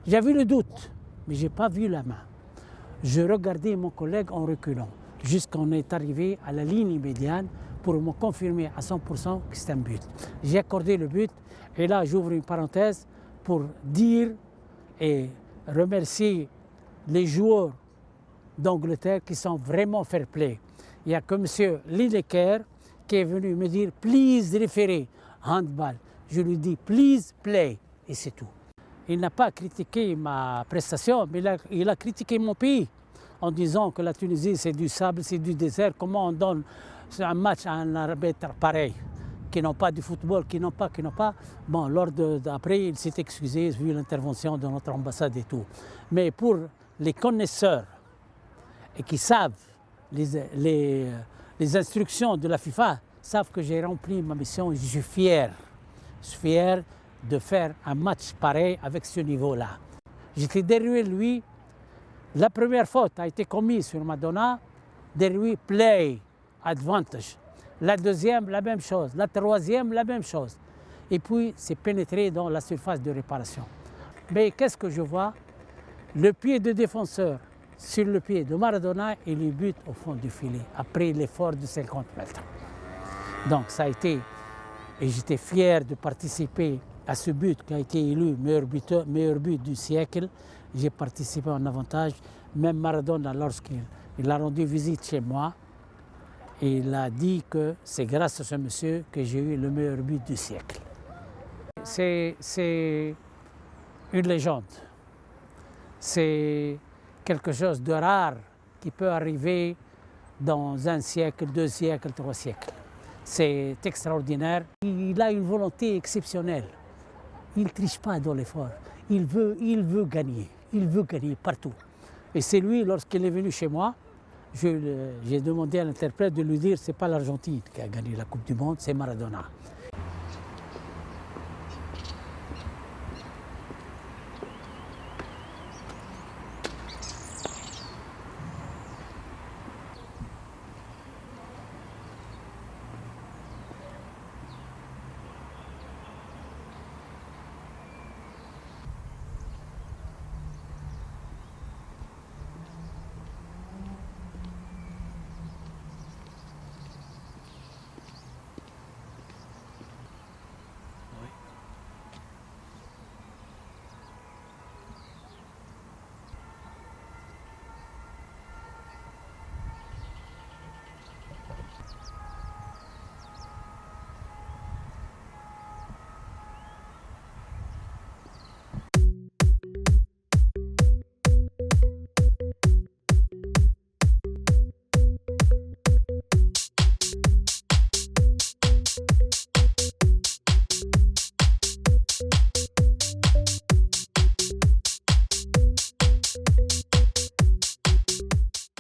J'avais le doute, mais je n'ai pas vu la main. Je regardais mon collègue en reculant, jusqu'à qu'on est arrivé à la ligne médiane pour me confirmer à 100% que c'est un but. J'ai accordé le but, et là j'ouvre une parenthèse pour dire et remercier les joueurs d'Angleterre qui sont vraiment fair play. Il n'y a que M. Lineker qui est venu me dire « Please référé, handball ». Je lui dis « Please play » et c'est tout. Il n'a pas critiqué ma prestation, mais il a critiqué mon pays en disant que la Tunisie c'est du sable, c'est du désert. Comment on donne un match à un arbitre pareil, qui n'ont pas du football, qui n'ont pas. Bon, après, il s'est excusé vu l'intervention de notre ambassade et tout. Mais pour les connaisseurs et qui savent les instructions de la FIFA, savent que j'ai rempli ma mission et je suis fier. Je suis fier de faire un match pareil avec ce niveau-là. J'étais derrière lui. La première faute a été commise sur Madonna, derrière lui, play, advantage. La deuxième, la même chose. La troisième, la même chose. Et puis, c'est pénétré dans la surface de réparation. Mais qu'est-ce que je vois? Le pied de défenseur sur le pied de Maradona et le but au fond du filet, après l'effort de 50 mètres. Donc, ça a été, et j'étais fier de participer à ce but qui a été élu meilleur but du siècle. J'ai participé en avantage. Même Maradona, lorsqu'il a rendu visite chez moi, il a dit que c'est grâce à ce monsieur que j'ai eu le meilleur but du siècle. C'est une légende. C'est quelque chose de rare qui peut arriver dans un siècle, 2 siècles, 3 siècles. C'est extraordinaire. Il a une volonté exceptionnelle. Il ne triche pas dans l'effort. Il veut gagner. Il veut gagner partout. Et c'est lui, lorsqu'il est venu chez moi, j'ai demandé à l'interprète de lui dire que ce n'est pas l'Argentine qui a gagné la Coupe du Monde, c'est Maradona.